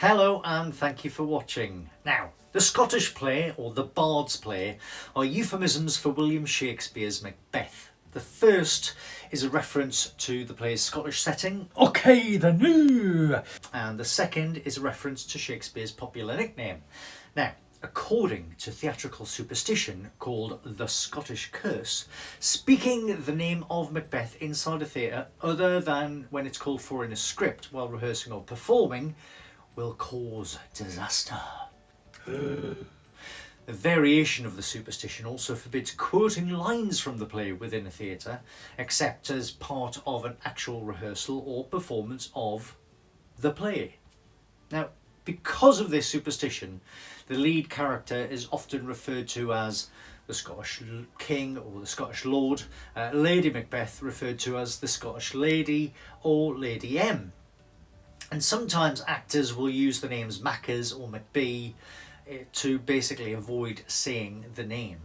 Hello and thank you for watching. Now, the Scottish play, or the Bard's play, are euphemisms for William Shakespeare's Macbeth. The first is a reference to the play's Scottish setting, okay the new, and the second is a reference to Shakespeare's popular nickname. Now, according to theatrical superstition called the Scottish Curse, speaking the name of Macbeth inside a theatre other than when it's called for in a script while rehearsing or performing will cause disaster. A variation of the superstition also forbids quoting lines from the play within a theatre, except as part of an actual rehearsal or performance of the play. Now, because of this superstition, the lead character is often referred to as the Scottish King or the Scottish Lord, Lady Macbeth referred to as the Scottish Lady or Lady M. And sometimes actors will use the names Maccas or Macbee to basically avoid saying the name.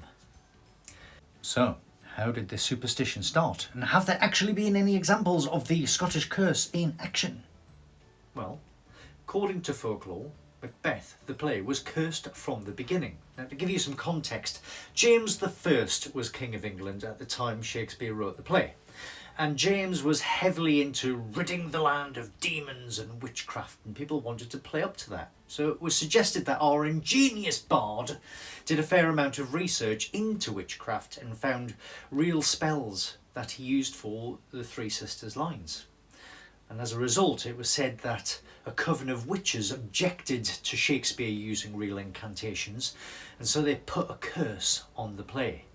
So, how did this superstition start? And have there actually been any examples of the Scottish curse in action? Well, according to folklore, Macbeth, the play, was cursed from the beginning. Now, to give you some context, James I was King of England at the time Shakespeare wrote the play. And James was heavily into ridding the land of demons and witchcraft, and people wanted to play up to that. So it was suggested that our ingenious bard did a fair amount of research into witchcraft and found real spells that he used for the Three Sisters lines. And as a result, it was said that a coven of witches objected to Shakespeare using real incantations, and so they put a curse on the play.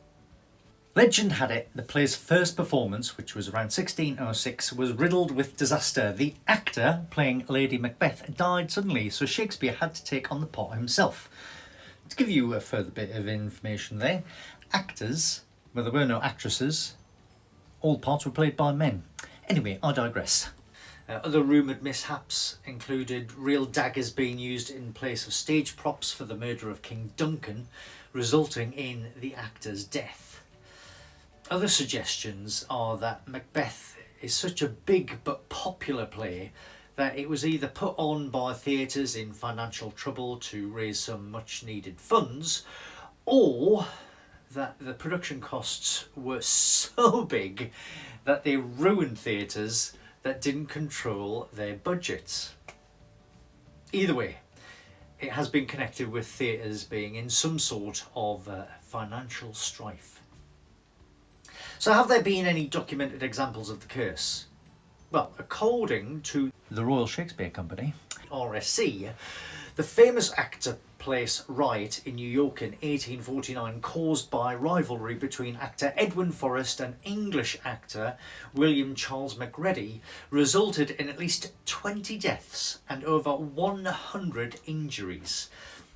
Legend had it the play's first performance, which was around 1606, was riddled with disaster. The actor playing Lady Macbeth died suddenly, so Shakespeare had to take on the part himself. To give you a further bit of information there, actors, well, there were no actresses, all parts were played by men. Anyway, I digress. Other rumoured mishaps included real daggers being used in place of stage props for the murder of King Duncan, resulting in the actor's death. Other suggestions are that Macbeth is such a big but popular play that it was either put on by theatres in financial trouble to raise some much needed funds, or that the production costs were so big that they ruined theatres that didn't control their budgets. Either way, it has been connected with theatres being in some sort of financial strife. So have there been any documented examples of the curse? Well, according to the Royal Shakespeare Company, RSC, the famous actor place riot in New York in 1849 caused by rivalry between actor Edwin Forrest and English actor William Charles Macready resulted in at least 20 deaths and over 100 injuries.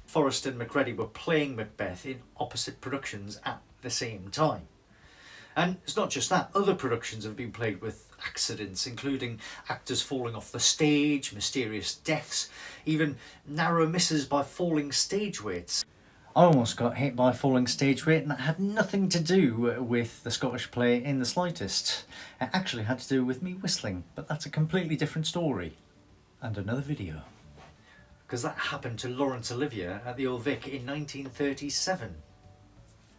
Forrest and Macready were playing Macbeth in opposite productions at the same time. And it's not just that, other productions have been plagued with accidents, including actors falling off the stage, mysterious deaths, even narrow misses by falling stage weights. I almost got hit by a falling stage weight, and that had nothing to do with the Scottish play in the slightest. It actually had to do with me whistling, but that's a completely different story. And another video. Because that happened to Laurence Olivier at the Old Vic in 1937.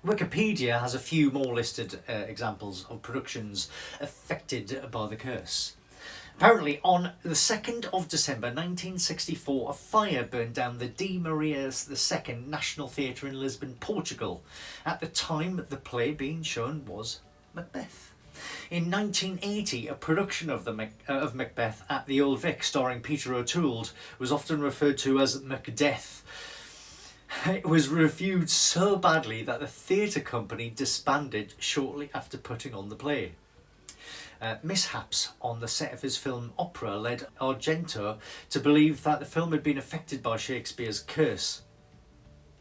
Wikipedia has a few more listed examples of productions affected by the curse. Apparently, on the 2nd of December 1964, a fire burned down the D. Marias II National Theatre in Lisbon, Portugal. At the time the play being shown was Macbeth. In 1980, a production of Macbeth at the Old Vic starring Peter O'Toole was often referred to as Macdeath. It was reviewed so badly that the theatre company disbanded shortly after putting on the play. Mishaps on the set of his film Opera led Argento to believe that the film had been affected by Shakespeare's curse,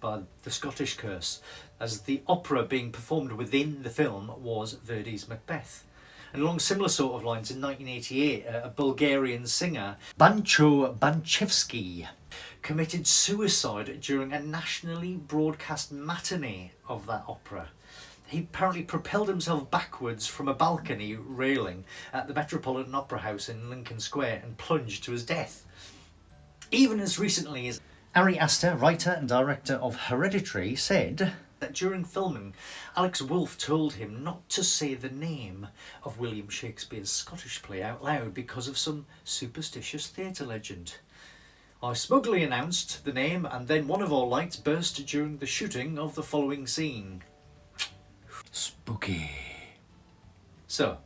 by the Scottish curse, as the opera being performed within the film was Verdi's Macbeth. And along similar sort of lines, in 1988, a Bulgarian singer, Bancho Banchevsky, committed suicide during a nationally broadcast matinee of that opera. He apparently propelled himself backwards from a balcony railing at the Metropolitan Opera House in Lincoln Square and plunged to his death. Even as recently as Ari Aster, writer and director of Hereditary, said that during filming, Alex Wolff told him not to say the name of William Shakespeare's Scottish play out loud because of some superstitious theatre legend. I smugly announced the name, and then one of our lights burst during the shooting of the following scene. Spooky. So,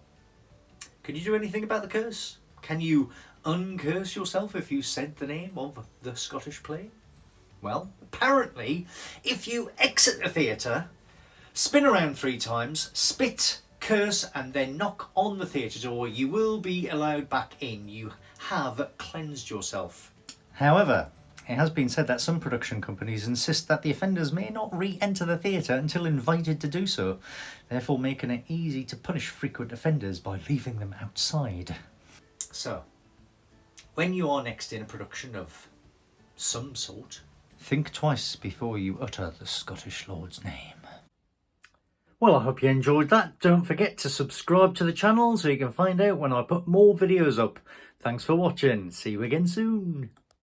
can you do anything about the curse? Can you uncurse yourself if you said the name of the Scottish play? Well, apparently, if you exit the theatre, spin around 3 times, spit, curse, and then knock on the theatre door, you will be allowed back in. You have cleansed yourself. However, it has been said that some production companies insist that the offenders may not re-enter the theatre until invited to do so, therefore making it easy to punish frequent offenders by leaving them outside. So, when you are next in a production of some sort, think twice before you utter the Scottish Lord's name. Well, I hope you enjoyed that. Don't forget to subscribe to the channel so you can find out when I put more videos up. Thanks for watching. See you again soon.